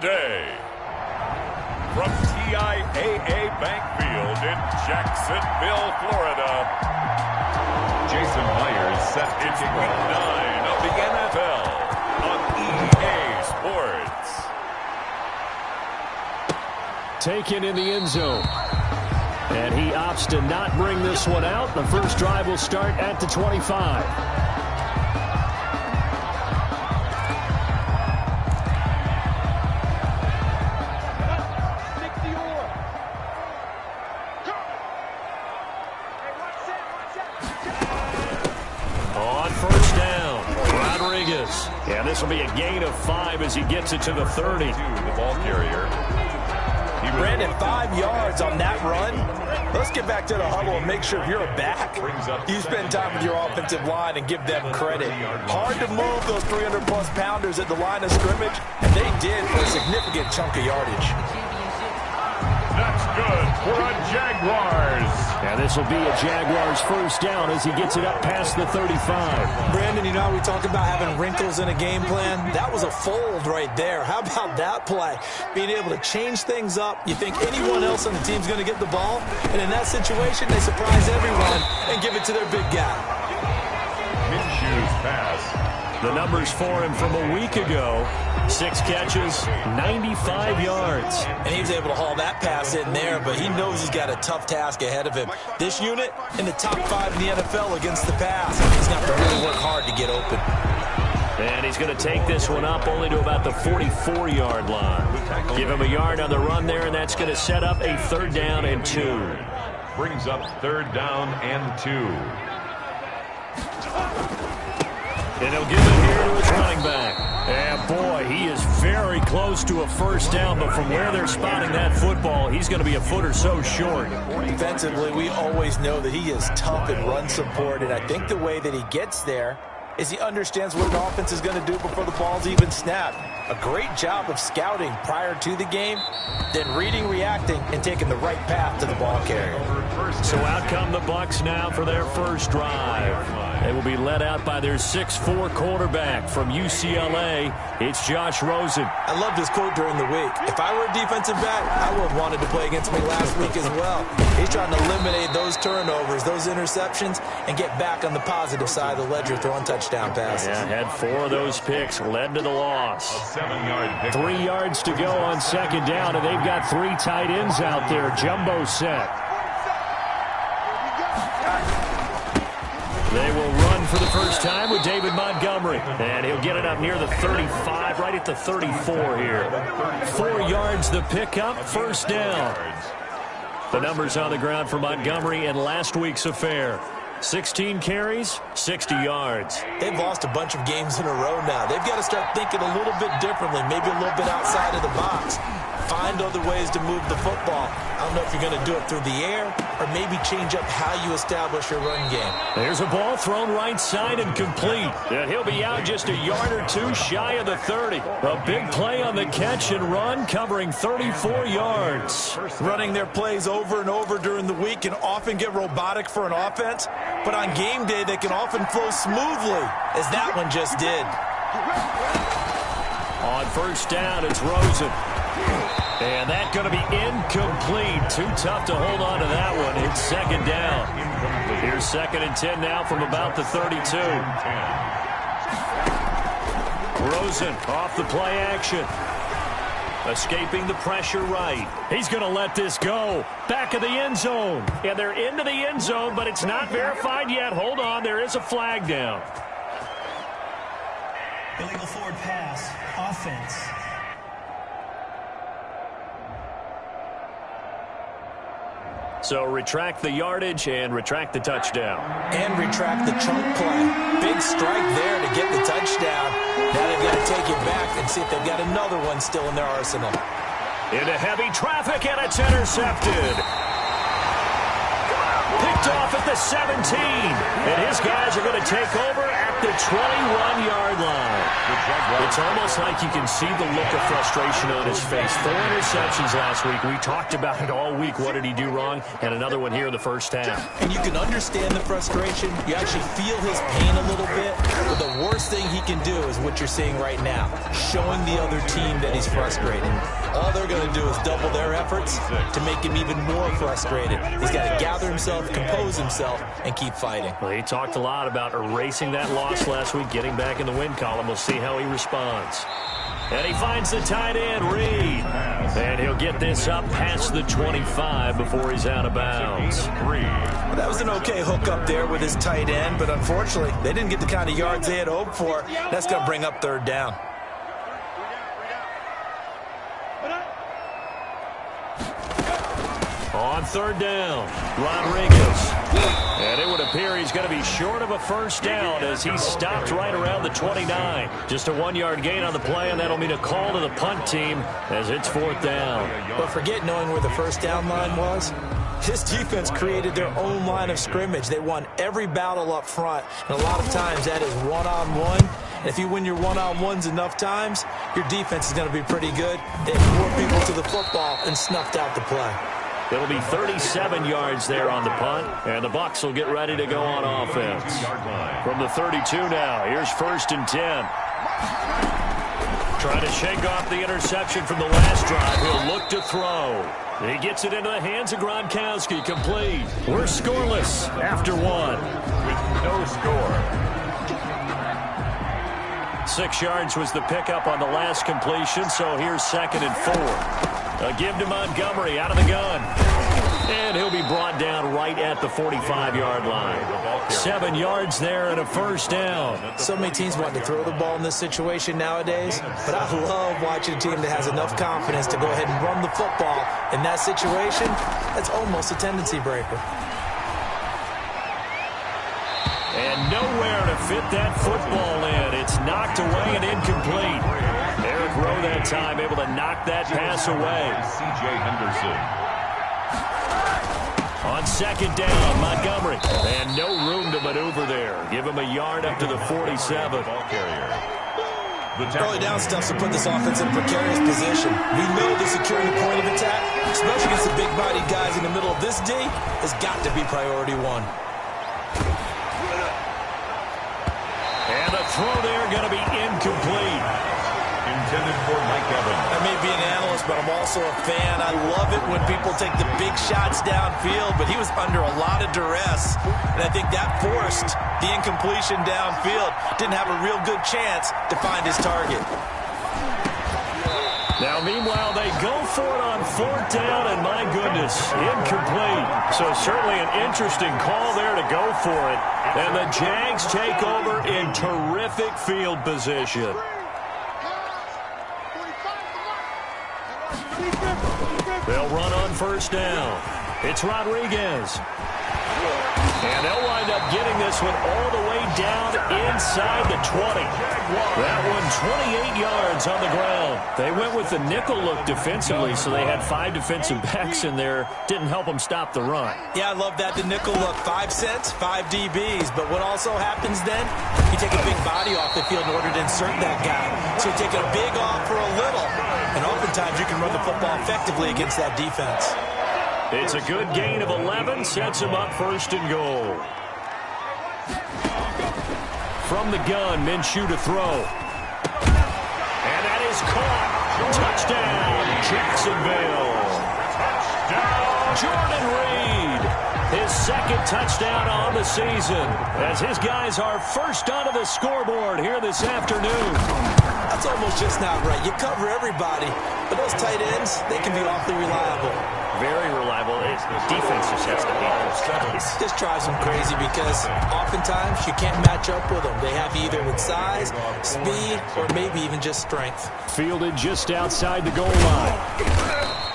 day. From TIAA Bank Field in Jacksonville, Florida, Jason Myers set it's week 9 of the NFL on EA Sports. Taken in the end zone. And he opts to not bring this one out. The first drive will start at the 25. And this will be a gain of 5 as he gets it to the 30. The ball carrier. Brandon, 5 yards on that run. Let's get back to the huddle and make sure if you're a back, you spend time with your offensive line and give them credit. Hard to move those 300-plus pounders at the line of scrimmage, and they did for a significant chunk of yardage. That's good for a Jaguars. And this will be a Jaguars first down as he gets it up past the 35. Brandon, you know how we talk about having wrinkles in a game plan? That was a fold right there. How about that play? Being able to change things up. You think anyone else on the team's going to get the ball, and in that situation, they surprise everyone and give it to their big guy. Minshew's pass. The numbers for him from a week ago. 6 catches, 95 yards. And he was able to haul that pass in there, but he knows he's got a tough task ahead of him. This unit in the top 5 in the NFL against the pass. He's going to have to really work hard to get open. And he's going to take this one up only to about the 44-yard line. Give him a yard on the run there, and that's going to set up a 3rd down and 2. Brings up 3rd down and 2. And he'll give it here to his running back. And boy, he is very close to a first down, but from where they're spotting that football, he's going to be a foot or so short. Defensively, we always know that he is tough in run support, and I think the way that he gets there is he understands what an offense is going to do before the ball's even snapped. A great job of scouting prior to the game, then reading, reacting, and taking the right path to the ball carrier. So out come the Bucs now for their first drive. They will be led out by their 6'4" quarterback from UCLA. It's Josh Rosen. I loved his quote during the week. If I were a defensive back, I would have wanted to play against me last week as well. He's trying to eliminate those turnovers, those interceptions, and get back on the positive side of the ledger throwing touchdown passes. Yeah, had 4 of those picks, led to the loss. 7-yard pick. 3 yards to go on 2nd down, and they've got 3 tight ends out there. Jumbo set. They will run for the first time with David Montgomery. And he'll get it up near the 35, right at the 34 here. 4 yards the pickup, first down. The numbers on the ground for Montgomery in last week's affair. 16 carries, 60 yards. They've lost a bunch of games in a row now. They've got to start thinking a little bit differently, maybe a little bit outside of the box. Find other ways to move the football. I don't know if you're going to do it through the air or maybe change up how you establish your run game. There's a ball thrown right side and complete. And he'll be out just a yard or 2 shy of the 30. A big play on the catch and run, covering 34 yards. Running their plays over and over during the week can often get robotic for an offense, but on game day they can often flow smoothly, as that one just did. On first down, it's Rosen. And that's going to be incomplete. Too tough to hold on to that one. It's 2nd down. Here's 2nd and 10 now from about the 32. Rosen off the play action. Escaping the pressure right. He's going to let this go. Back of the end zone. And they're into the end zone, but it's not verified yet. Hold on, there is a flag down. Illegal forward pass. Offense. So retract the yardage and retract the touchdown. And retract the chunk play. Big strike there to get the touchdown. Now they've got to take it back and see if they've got another one still in their arsenal. Into heavy traffic, and it's intercepted. Picked off at the 17. And his guys are going to take over at the 21-yard line. It's almost like you can see the look of frustration on his face. 4 interceptions last week. We talked about it all week. What did he do wrong? And another one here in the first half. And you can understand the frustration. You actually feel his pain a little bit. But the worst thing he can do is what you're seeing right now, showing the other team that he's frustrated. All they're going to do is double their efforts to make him even more frustrated. He's got to gather himself, compose himself, and keep fighting. Well, he talked a lot about erasing that loss last week, getting back in the win column. We'll see how he responds. And he finds the tight end, Reed. And he'll get this up past the 25 before he's out of bounds. Well, that was an okay hook up there with his tight end, but unfortunately, they didn't get the kind of yards they had hoped for. That's going to bring up third down. On third down, Rodriguez. And it would appear he's going to be short of a first down as he stopped right around the 29. Just a 1-yard gain on the play, and that'll mean a call to the punt team as it's fourth down. But forget knowing where the first down line was. This defense created their own line of scrimmage. They won every battle up front, and a lot of times that is one-on-one. And if you win your one-on-ones enough times, your defense is going to be pretty good. They had more people to the football and snuffed out the play. It'll be 37 yards there on the punt, and the Bucs will get ready to go on offense. From the 32 now, here's 1st and 10. Trying to shake off the interception from the last drive. He'll look to throw. He gets it into the hands of Gronkowski, complete. We're scoreless after 1. With no score. 6 yards was the pickup on the last completion, so here's 2nd and 4. A give to Montgomery out of the gun. And he'll be brought down right at the 45-yard line. 7 yards there and a first down. So many teams want to throw the ball in this situation nowadays, but I love watching a team that has enough confidence to go ahead and run the football. In that situation, that's almost a tendency breaker. And nowhere to fit that football in. It's knocked away and incomplete. Eric Rowe that time able to knock that pass away. C.J. Henderson. On 2nd down, Montgomery. And no room to maneuver there. Give him a yard up to the 47. Early down stuff to put this offense in a precarious position. We know the securing the point of attack, especially against the big-bodied guys in the middle of this D, has got to be priority 1. And the throw there going to be incomplete. Intended for Mike Evans. I may be an analyst, but I'm also a fan. I love it when people take the big shots downfield, but he was under a lot of duress, and I think that forced the incompletion downfield. Didn't have a real good chance to find his target. Now, meanwhile, they go for it on 4th down, and my goodness, incomplete. So certainly an interesting call there to go for it. And the Jags take over in terrific field position. They'll run on 1st down. It's Rodriguez. And they'll wind up getting this one all the way down inside the 20. That one 28 yards on the ground. They went with the nickel look defensively, so they had 5 defensive backs in there. Didn't help them stop the run. Yeah, I love that, the nickel look. 5 cents, 5 DBs. But what also happens then, you take a big body off the field in order to insert that guy. So you take a big off for a little. And oftentimes you can run the football effectively against that defense. It's a good gain of 11, sets him up 1st and goal. From the gun, Minshew to throw. And that is caught. Touchdown, Jacksonville. Touchdown, Jordan Reed. His 2nd touchdown on the season as his guys are first onto the scoreboard here this afternoon. That's almost just not right. You cover everybody, but those tight ends, they can be awfully reliable. Very reliable. Defense just has to beat those guys. This drives them crazy because oftentimes you can't match up with them. They have either with size, speed, or maybe even just strength. Fielded just outside the goal line.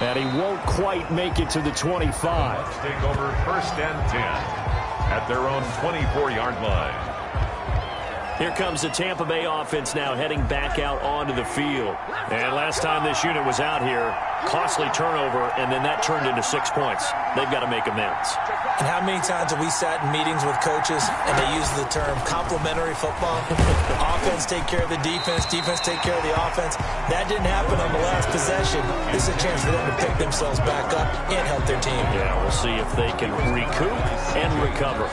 And he won't quite make it to the 25. Take over 1st and 10 at their own 24-yard line. Here comes the Tampa Bay offense now heading back out onto the field. And last time this unit was out here, costly turnover, and then that turned into 6 points. They've got to make amends. And how many times have we sat in meetings with coaches and they use the term complementary football? Offense take care of the defense, defense take care of the offense. That didn't happen on the last possession. This is a chance for them to pick themselves back up and help their team. Yeah, we'll see if they can recoup and recover.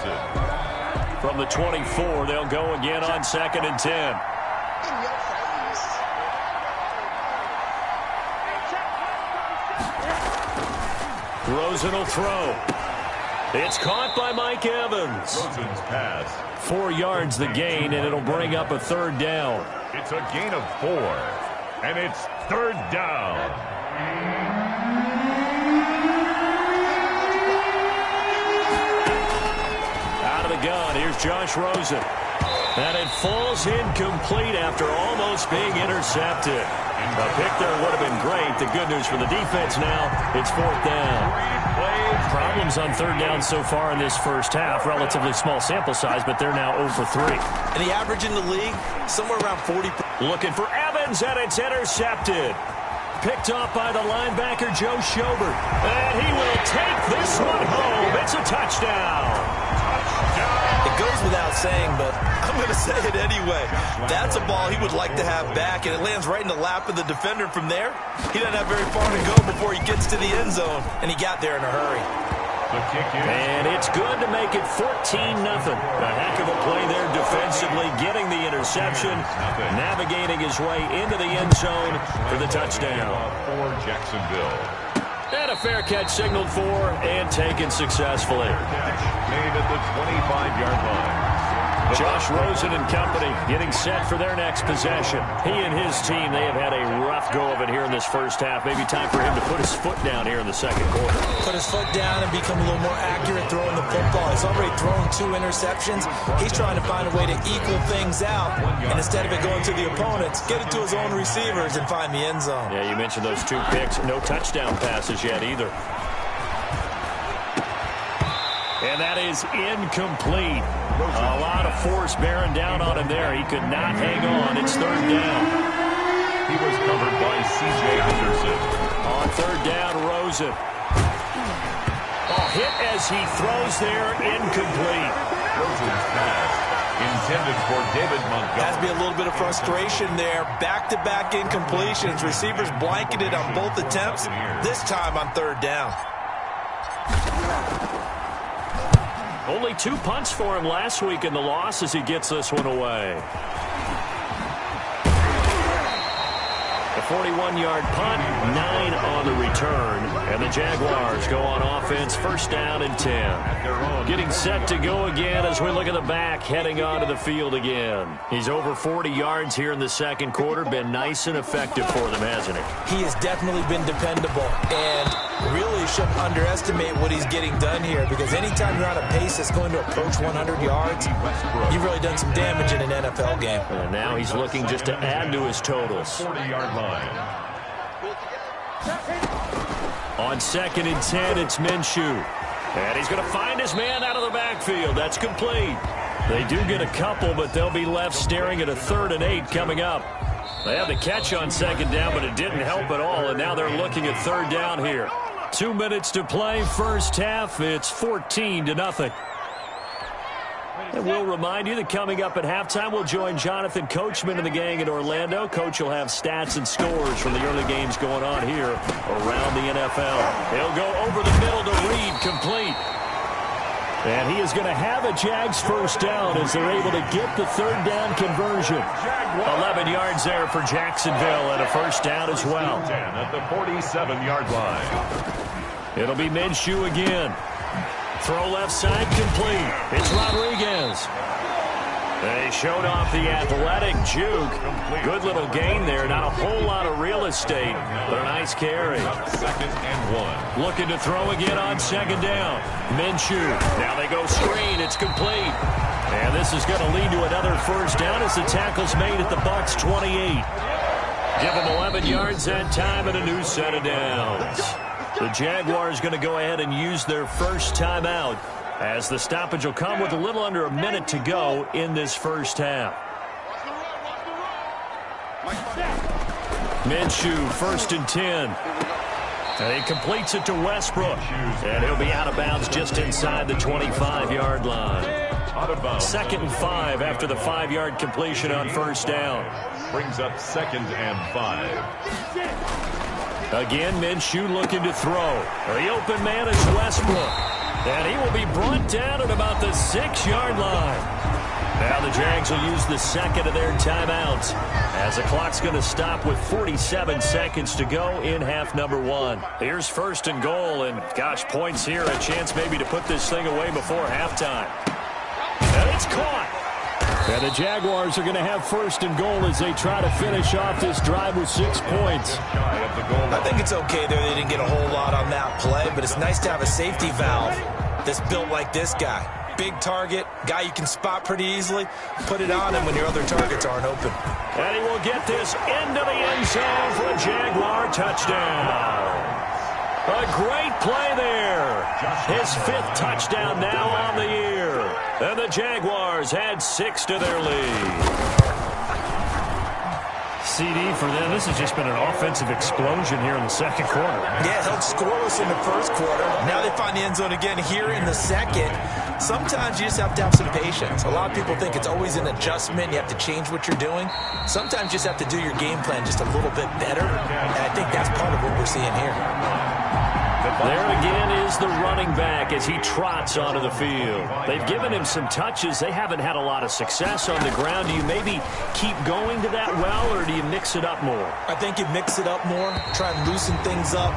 From the 24, they'll go again on 2nd and 10. Rosen will throw. It's caught by Mike Evans. Rosen's pass. 4 yards the gain, and it'll bring up a 3rd down. It's a gain of 4, and it's 3rd down. Out of the gun, here's Josh Rosen. And it falls incomplete after almost being intercepted. A pick there would have been great. The good news for the defense now, it's 4th down. Problems on 3rd down so far in this first half. Relatively small sample size, but they're now 0 for 3. And the average in the league, somewhere around 40. Looking for Evans, and it's intercepted. Picked off by the linebacker, Joe Schobert. And he will take this one home. It's a touchdown. It goes without saying, but I'm going to say it anyway. That's a ball he would like to have back, and it lands right in the lap of the defender from there. He doesn't have very far to go before he gets to the end zone, and he got there in a hurry. And it's good to make it 14-0. A heck of a play there defensively, getting the interception, navigating his way into the end zone for the touchdown. For Jacksonville. And a fair catch signaled for and taken successfully. Made at the 25-yard line. Josh Rosen and company getting set for their next possession. He and his team, they have had a rough go of it here in this first half. Maybe time for him to put his foot down here in the second quarter. Put his foot down and become a little more accurate throwing the football. He's already thrown 2 interceptions. He's trying to find a way to equal things out. And instead of it going to the opponents, get it to his own receivers and find the end zone. Yeah, you mentioned those 2 picks. No touchdown passes yet either. And that is incomplete. A lot of force bearing down on him there. He could not hang on. It's 3rd down. He was covered by C.J. Henderson. On 3rd down, Rosen. Hit as he throws there, incomplete. Rosen's pass intended for David Montgomery. Has to be a little bit of frustration there. Back-to-back incompletions. Receivers blanketed on both attempts. This time on 3rd down. Only 2 punts for him last week in the loss as he gets this one away. The 41-yard punt, 9 on the return. And the Jaguars go on offense, 1st down and 10. Getting set to go again as we look at the back, heading onto the field again. He's over 40 yards here in the second quarter. Been nice and effective for them, hasn't he? He has definitely been dependable. And really shouldn't underestimate what he's getting done here, because anytime you're on a pace that's going to approach 100 yards, you've really done some damage in an NFL game. And now he's looking just to add to his totals. 40-yard line. On 2nd and 10, it's Minshew. And he's going to find his man out of the backfield. That's complete. They do get a couple, but they'll be left staring at a 3rd and 8 coming up. They had the catch on 2nd down, but it didn't help at all, and now they're looking at 3rd down here. 2 minutes to play, first half. It's 14-0. And we'll remind you that coming up at halftime, we'll join Jonathan Coachman and the gang in Orlando. Coach will have stats and scores from the early games going on here around the NFL. He'll go over the middle to Reed, complete. And he is going to have a Jags first down as they're able to get the 3rd down conversion. 11 yards there for Jacksonville and a first down as well. 10 at the 47-yard line. It'll be Minshew again. Throw left side, complete. It's Rodriguez. They showed off the athletic juke. Good little gain there. Not a whole lot of real estate, but a nice carry. 2nd and 1. Looking to throw again on 2nd down. Minshew. Now they go screen. It's complete. And this is going to lead to another first down as the tackle's made at the Bucs 28. Give them 11 yards that time and a new set of downs. The Jaguars going to go ahead and use their first timeout as the stoppage will come with a little under a minute to go in this first half. Minshew, 1st and 10. And he completes it to Westbrook. And he'll be out of bounds just inside the 25-yard line. 2nd and 5 after the 5-yard completion on 1st down. Brings up 2nd and 5. Again, Minshew looking to throw. The open man is Westbrook. And he will be brought down at about the 6-yard line. Now the Jags will use the 2nd of their timeouts as the clock's going to stop with 47 seconds to go in half number 1. Here's 1st and goal, and gosh, points here, a chance maybe to put this thing away before halftime. And it's caught. And the Jaguars are going to have 1st and goal as they try to finish off this drive with 6 points. I think it's okay there. They didn't get a whole lot on that play, but it's nice to have a safety valve that's built like this guy. Big target, guy you can spot pretty easily. Put it on him when your other targets aren't open. And he will get this into the end zone for a Jaguar touchdown. A great play there. His 5th touchdown now on the year. And the Jaguars add 6 to their lead. CD for them. This has just been an offensive explosion here in the 2nd quarter. Yeah, held scoreless in the 1st quarter. Now they find the end zone again here in the 2nd. Sometimes you just have to have some patience. A lot of people think it's always an adjustment. You have to change what you're doing. Sometimes you just have to do your game plan just a little bit better. And I think that's part of what we're seeing here. There again is the running back as he trots onto the field. They've given him some touches. They haven't had a lot of success on the ground. Do you maybe keep going to that well, or do you mix it up more? I think you mix it up more, try and loosen things up.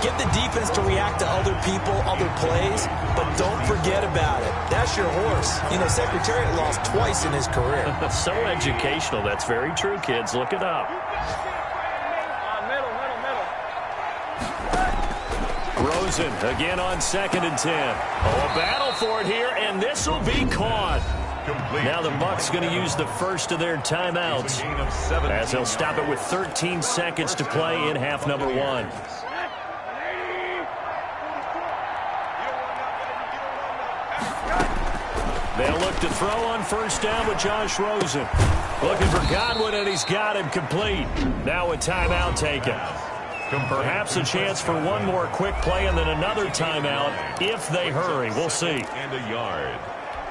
Get the defense to react to other people, other plays, but don't forget about it. That's your horse. You know, Secretariat lost twice in his career. So educational. That's very true, kids. Look it up. Rosen again on 2nd and 10. Oh, a battle for it here, and this will be caught. Now the Bucs going to use the 1st of their timeouts as they'll stop it with 13 seconds to play in half number 1. They'll look to throw on 1st down with Josh Rosen. Looking for Godwin, and he's got him complete. Now a timeout taken. Perhaps a chance for one more quick play and then another timeout if they hurry. We'll see. And a yard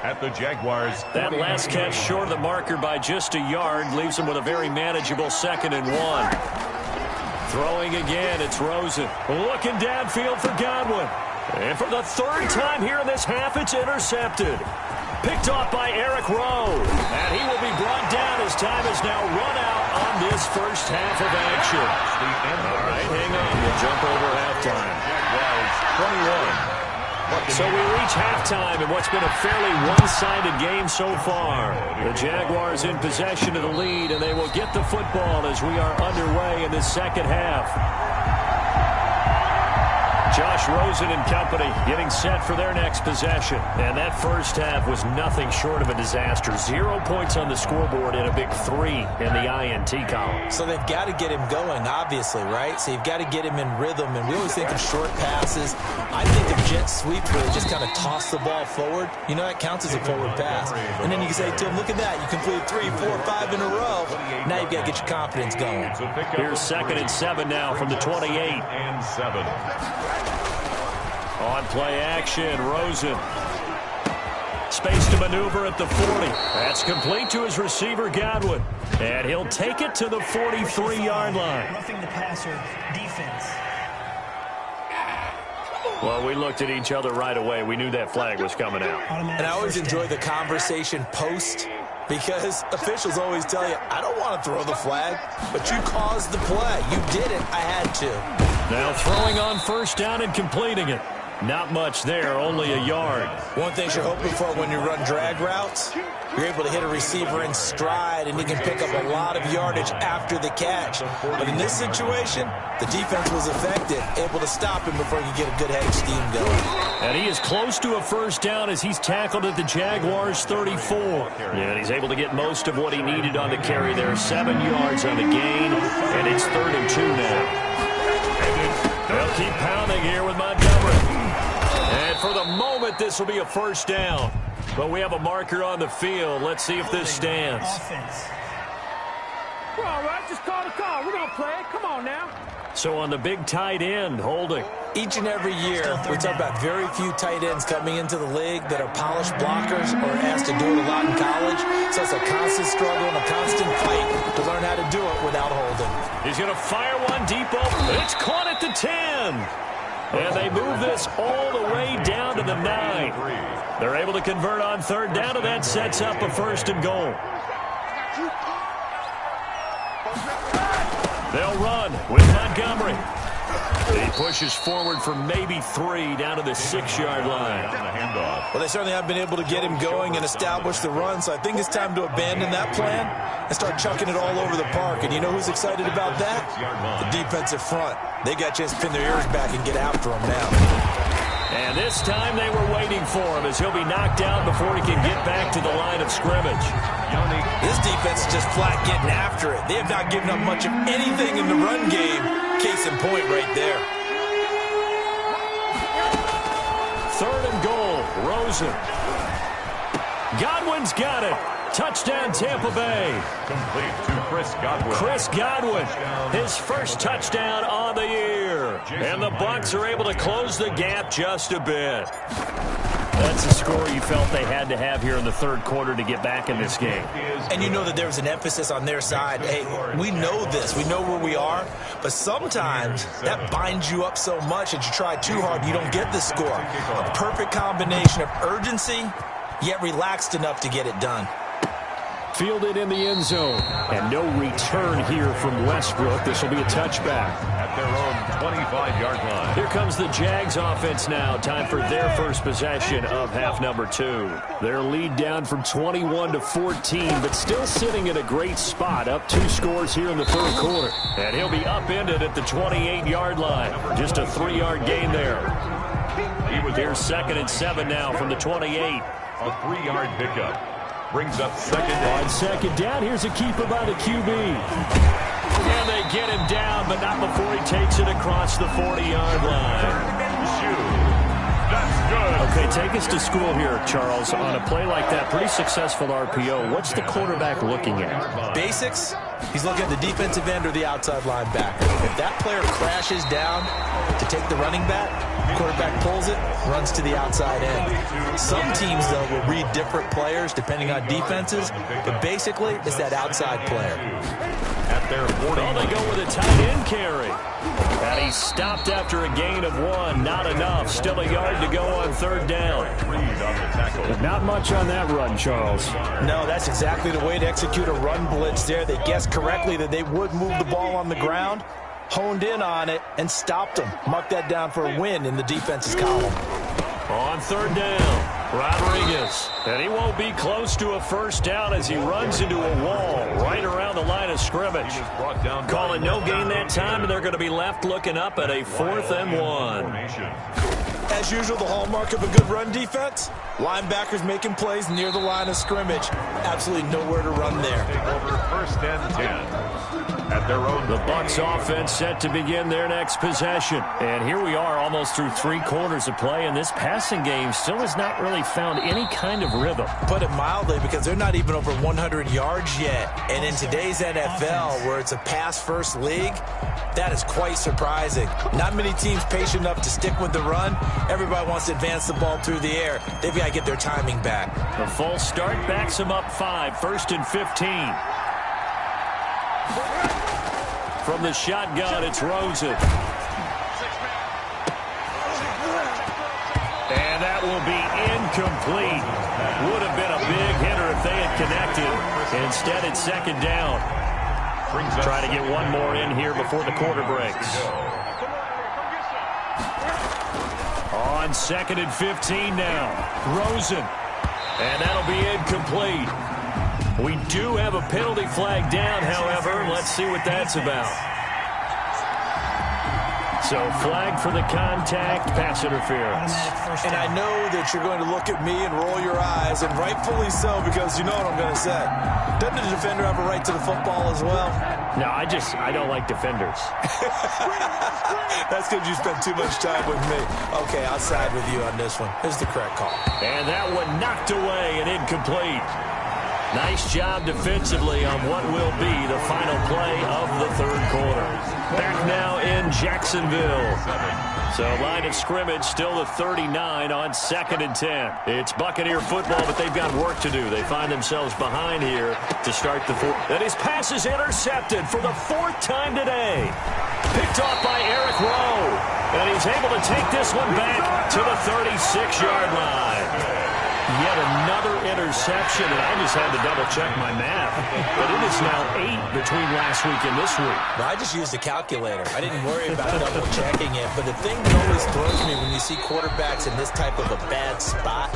at the Jaguars. That last catch short of the marker by just a yard leaves them with a very manageable 2nd and 1. Throwing again, it's Rosen. Looking downfield for Godwin. And for the 3rd time here in this half, it's intercepted. Picked off by Eric Rowe. And he will be brought down as time is now run out on this 1st half of action. All right, hang on. We'll jump over halftime. So we reach halftime in what's been a fairly one-sided game so far. The Jaguars in possession of the lead, and they will get the football as we are underway in the 2nd half. Josh Rosen and company getting set for their next possession. And that 1st half was nothing short of a disaster. 0 points on the scoreboard and a big 3 in the INT column. So they've got to get him going, obviously, right? So you've got to get him in rhythm. And we always think of short passes. I think of jet sweep where they just kind of toss the ball forward. You know, that counts as a forward pass. And then you can say to him, look at that. You completed 3, 4, 5 in a row. Now you've got to get your confidence going. Here's 2nd and 7 now from the 28. And 7. On play action, Rosen. Space to maneuver at the 40. That's complete to his receiver, Godwin. And he'll take it to the 43-yard line. Roughing the passer, defense. Well, we looked at each other right away. We knew that flag was coming out. And I always enjoy the conversation post, because officials always tell you, I don't want to throw the flag, but you caused the play. You did it. I had to. Now throwing on 1st down and completing it. Not much there, only a yard. One thing you're hoping for when you run drag routes, you're able to hit a receiver in stride, and he can pick up a lot of yardage after the catch. But in this situation, the defense was effective, able to stop him before he could get a good head of steam going. And he is close to a 1st down as he's tackled at the Jaguars' 34. And he's able to get most of what he needed on the carry there. 7 yards on the gain, and it's 3rd and 2 now. They'll keep pounding here with Montgomery. And for the moment, this will be a 1st down. But we have a marker on the field. Let's see if this stands. Offense. We're all right. Just call the call. We're going to play. Come on now. So on the big tight end, holding. Each and every year, we talk about very few tight ends coming into the league that are polished blockers or asked to do it a lot in college. So it's a constant struggle and a constant fight to learn how to do it without holding. He's going to fire one deep open. It's caught at the 10. And they move this all the way down to the 9. They're able to convert on third down, and that sets up a 1st and goal. They'll run with Montgomery. He pushes forward for maybe 3 down to the 6-yard line. Well, they certainly haven't been able to get him going and establish the run, so I think it's time to abandon that plan and start chucking it all over the park. And you know who's excited about that? The defensive front. They got a chance to pin their ears back and get after him now. And this time they were waiting for him as he'll be knocked down before he can get back to the line of scrimmage. This defense is just flat getting after it. They have not given up much of anything in the run game. Case in point right there. 3rd and goal, Rosen. Godwin's got it. Touchdown, Tampa Bay. Complete to Chris Godwin. Chris Godwin, his first touchdown on the year. And the Bucs are able to close the gap just a bit. That's a score you felt they had to have here in the 3rd quarter to get back in this game. And you know that there was an emphasis on their side. Hey, we know this. We know where we are. But sometimes that binds you up so much that you try too hard and you don't get the score. A perfect combination of urgency, yet relaxed enough to get it done. Fielded in the end zone. And no return here from Westbrook. This will be a touchback. At their own 25-yard line. Here comes the Jags offense now. Time for their first possession of half number 2. Their lead down from 21 to 14, but still sitting in a great spot. Up 2 scores here in the 3rd quarter. And he'll be upended at the 28-yard line. Just a 3-yard gain there. Here's 2nd and 7 now from the 28. A 3-yard pickup. Brings up 2nd down. On 2nd down, here's a keeper by the QB. And they get him down, but not before he takes it across the 40-yard line. That's good. Okay, take us to school here, Charles. On a play like that, pretty successful RPO. What's the quarterback looking at? Basics, he's looking at the defensive end or the outside linebacker. If that player crashes down to take the running back, quarterback pulls it, runs to the outside end. Some teams, though, will read different players depending on defenses, but basically it's that outside player. At their 40. Well, they go with a tight end carry. And he stopped after a gain of 1. Not enough. Still a yard to go on 3rd down. But not much on that run, Charles. No, that's exactly the way to execute a run blitz there. They guessed correctly that they would move the ball on the ground, honed in on it, and stopped them. Mark that down for a win in the defense's column. On 3rd down, Rodriguez. And he won't be close to a 1st down as he runs into a wall right around the line of scrimmage. Calling no gain that time, and they're going to be left looking up at a 4th and 1. As usual, the hallmark of a good run defense, linebackers making plays near the line of scrimmage. Absolutely nowhere to run there. Take over 1st and 10. At their own. The Bucs offense set to begin their next possession. And here we are almost through 3 quarters of play, and this passing game still has not really found any kind of rhythm. Put it mildly, because they're not even over 100 yards yet. And in today's NFL, where it's a pass-first league, that is quite surprising. Not many teams patient enough to stick with the run. Everybody wants to advance the ball through the air. They've got to get their timing back. The false start backs them up 5, 1st and 15. From the shotgun, it's Rosen. And that will be incomplete. Would have been a big hitter if they had connected. Instead, it's 2nd down. Try to get one more in here before the quarter breaks. On 2nd and 15 now. Rosen. And that'll be incomplete. We do have a penalty flag down, however. Let's see what that's about. So flag for the contact, pass interference. And I know that you're going to look at me and roll your eyes, and rightfully so, because you know what I'm going to say. Doesn't the defender have a right to the football as well? No, I don't like defenders. That's because you spent too much time with me. Okay, I'll side with you on this one. Here's the correct call. And that one knocked away and incomplete. Nice job defensively on what will be the final play of the third quarter. Back now in Jacksonville. So line of scrimmage still the 39 on 2nd and 10. It's Buccaneer football, but they've got work to do. They find themselves behind here to start the fourth. And his pass is intercepted for the 4th time today. Picked off by Eric Rowe. And he's able to take this one back to the 36-yard line. Yet another interception, and I just had to double-check my math. But it is now 8 between last week and this week. Well, I just used a calculator. I didn't worry about double-checking it. But the thing that always throws me when you see quarterbacks in this type of a bad spot,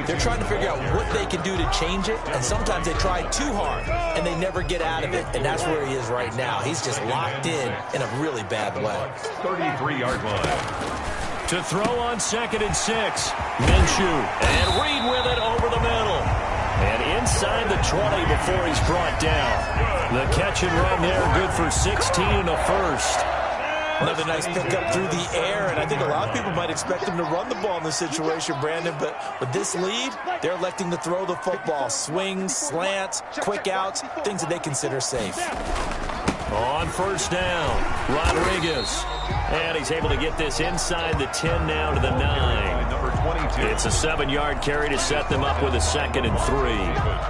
they're trying to figure out what they can do to change it, and sometimes they try too hard, and they never get out of it. And that's where he is right now. He's just locked in a really bad way. 33-yard line. To throw on 2nd and 6. Minshew. And Reed with it over the middle. And inside the 20 before he's brought down. The catch and run there, good for 16 and a first. Another nice pickup through the air, and I think a lot of people might expect him to run the ball in this situation, Brandon, but with this lead, they're electing to throw the football. Swings, slants, quick outs, things that they consider safe. On 1st down, Rodriguez. And he's able to get this inside the 10 now to the 9. Number 22. It's a 7-yard carry to set them up with a 2nd and 3.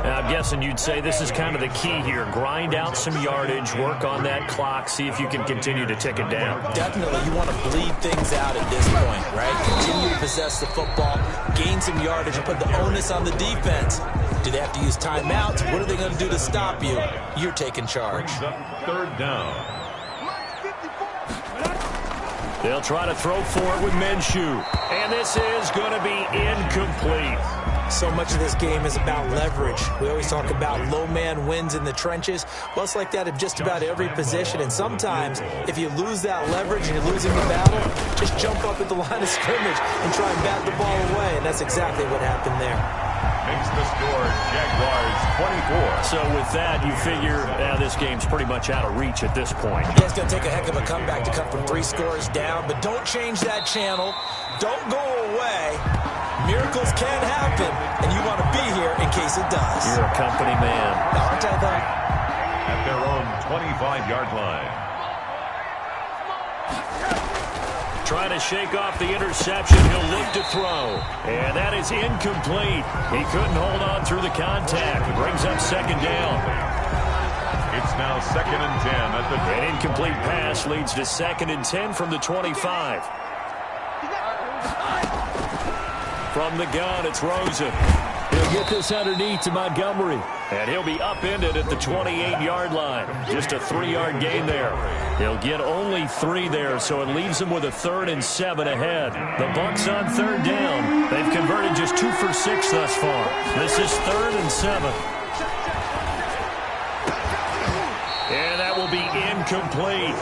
I'm guessing you'd say this is kind of the key here. Grind out some yardage, work on that clock, see if you can continue to tick it down. Definitely, you want to bleed things out at this point, right? Continue to possess the football, gain some yardage, and put the onus on the defense. Do they have to use timeouts? What are they going to do to stop you? You're taking charge. 3rd down. They'll try to throw for it with Minshew. And this is going to be incomplete. So much of this game is about leverage. We always talk about low man wins in the trenches. Well, it's like that in just about every position. And sometimes, if you lose that leverage and you're losing the battle, just jump up at the line of scrimmage and try and bat the ball away. And that's exactly what happened there. Makes the score Jaguars 24. So with that, you figure this game's pretty much out of reach at this point. Yeah, it's going to take a heck of a comeback to come from 3 scores down, but don't change that channel. Don't go away. Miracles can happen, and you want to be here in case it does. You're a company man. Aren't I, though? At their own 25-yard line. Trying to shake off the interception. He'll look to throw. And that is incomplete. He couldn't hold on through the contact. Brings up 2nd down. It's now 2nd and 10 at the... An incomplete pass leads to 2nd and 10 from the 25. From the gun, it's Rosen. He'll get this underneath to Montgomery. And he'll be upended at the 28-yard line. Just a 3-yard gain there. He'll get only 3 there, so it leaves him with a 3rd and 7 ahead. The Bucs on 3rd down. They've converted just 2 for 6 thus far. This is 3rd and 7. And that will be incomplete.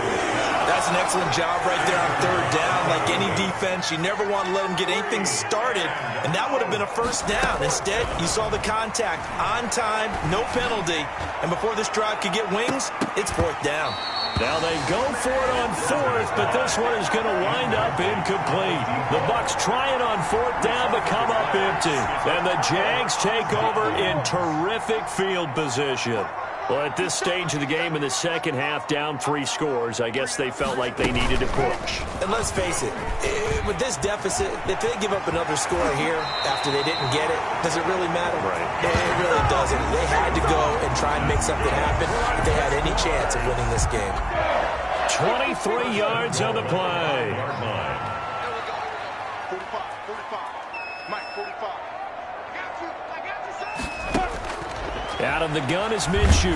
That's an excellent job right there on 3rd down. Like any defense, you never want to let them get anything started, and that would have been a 1st down. Instead, you saw the contact on time, no penalty, and before this drive could get wings, it's 4th down. Now they go for it on 4th, but this one is going to wind up incomplete. The Bucs try it on 4th down, but come up empty. And the Jags take over in terrific field position. Well, at this stage of the game in the second half, down 3 scores, I guess they felt like they needed to push. And let's face it, with this deficit, if they give up another score here after they didn't get it, does it really matter? Right. It really doesn't. They had to go and try and make something happen if they had any chance of winning this game. 23 yards on the play. 45. Mike, 45. Out of the gun is Minshew.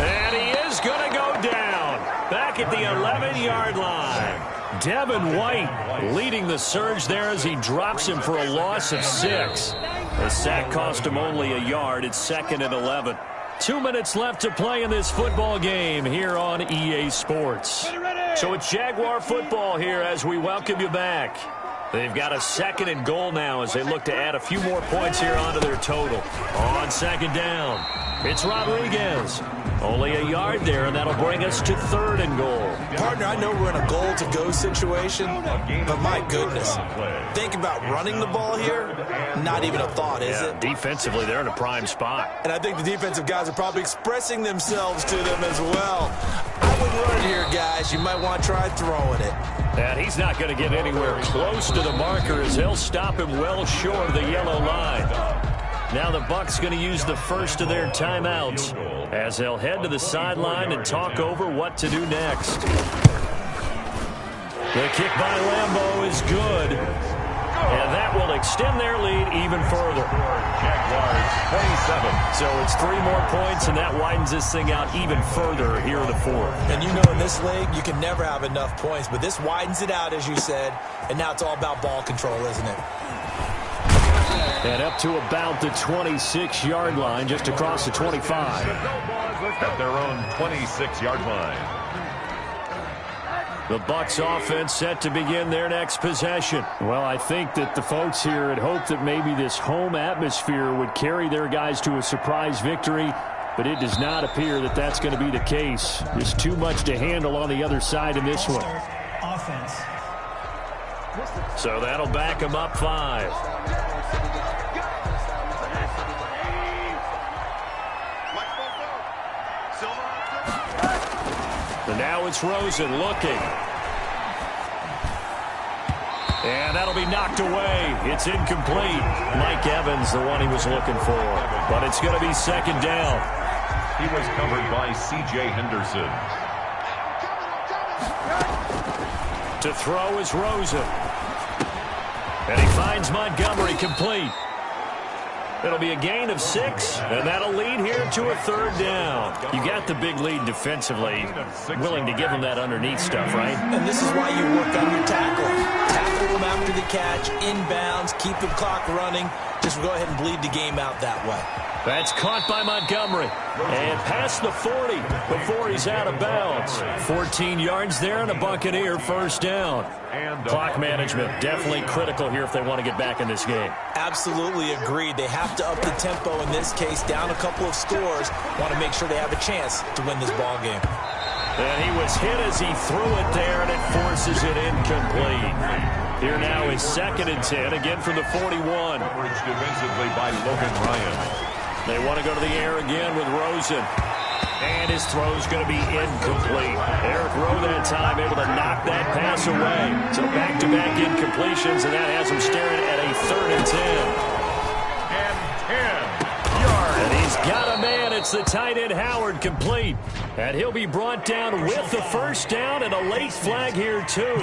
And he is going to go down. Back at the 11-yard line. Devin White leading the surge there as he drops him for a loss of 6. The sack cost him only a yard. It's 2nd and 11. 2 minutes left to play in this football game here on EA Sports. So it's Jaguar football here as we welcome you back. They've got a 2nd and goal now as they look to add a few more points here onto their total. On 2nd down, it's Rodriguez. Only a yard there, and that'll bring us to 3rd and goal. Partner, I know we're in a goal-to-go situation, but my goodness. Think about running the ball here. Not even a thought, is it? Defensively, they're in a prime spot. And I think the defensive guys are probably expressing themselves to them as well. I wouldn't run it here, guys. You might want to try throwing it. And he's not going to get anywhere close to the marker as they'll stop him well short of the yellow line. Now the Bucs going to use the first of their timeouts as they'll head to the sideline and talk over what to do next. The kick by Lambeau is good. And that will extend their lead even further. Jaguars 27. So it's 3 more points, and that widens this thing out even further here in the 4th. And you know in this league, you can never have enough points, but this widens it out, as you said, and now it's all about ball control, isn't it? And up to about the 26-yard line, just across the 25. At their own 26-yard line. The Bucs offense set to begin their next possession. Well, I think that the folks here had hoped that maybe this home atmosphere would carry their guys to a surprise victory, but it does not appear that that's going to be the case. There's too much to handle on the other side in this one. Offense. So that'll back them up 5. And now it's Rosen looking. And that'll be knocked away. It's incomplete. Mike Evans, the one he was looking for. But it's going to be 2nd down. He was covered by C.J. Henderson. To throw is Rosen. And he finds Montgomery complete. It'll be a gain of 6, and that'll lead here to a 3rd down. You got the big lead defensively. Willing to give them that underneath stuff, right? And this is why you work on your tackling. Tackle them after the catch, inbounds, keep the clock running. Just go ahead and bleed the game out that way. That's caught by Montgomery. And past the 40 before he's out of bounds. 14 yards there and a Buccaneer 1st down. Clock management definitely critical here if they want to get back in this game. Absolutely agreed. They have to up the tempo in this case, down a couple of scores. Want to make sure they have a chance to win this ball game. And he was hit as he threw it there, and it forces it incomplete. Here now is 2nd and 10, again from the 41. Coverage defensively by Logan Ryan. They want to go to the air again with Rosen. And his throw's going to be incomplete. Eric Rowe that time able to knock that pass away. So back-to-back incompletions, and that has him staring at a 3rd and 10. And 10 yards. And he's got a man. It's the tight end Howard complete. And he'll be brought down with the 1st down and a late flag here too.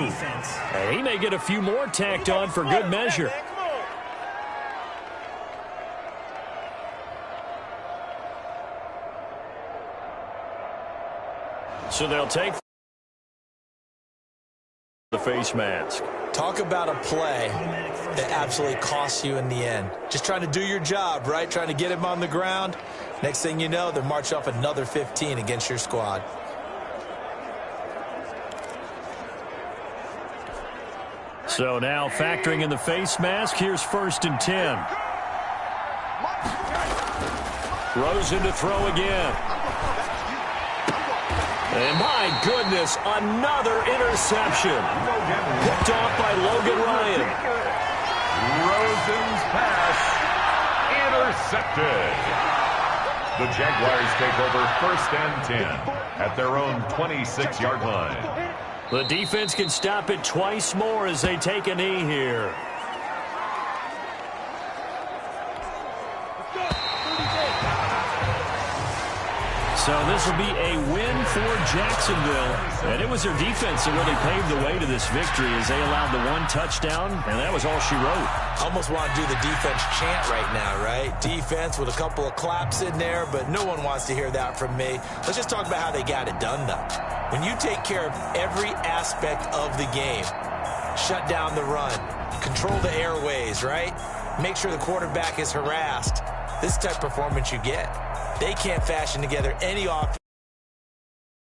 And he may get a few more tacked on for good measure. So they'll take the face mask. Talk about a play that absolutely costs you in the end. Just trying to do your job, right? Trying to get him on the ground. Next thing you know, they're marching off another 15 against your squad. So now factoring in the face mask, here's 1st and 10. Rosen to throw again. And my goodness, another interception. Picked off by Logan Ryan. Rosen's pass intercepted. The Jaguars take over 1st and 10 at their own 26-yard line. The defense can stop it twice more as they take a knee here. So this will be a win for Jacksonville. And it was their defense that really paved the way to this victory as they allowed the 1 touchdown, and that was all she wrote. Almost want to do the defense chant right now, right? Defense with a couple of claps in there, but no one wants to hear that from me. Let's just talk about how they got it done, though. When you take care of every aspect of the game, shut down the run, control the airways, right? Make sure the quarterback is harassed. This type of performance you get. They can't fashion together any offense.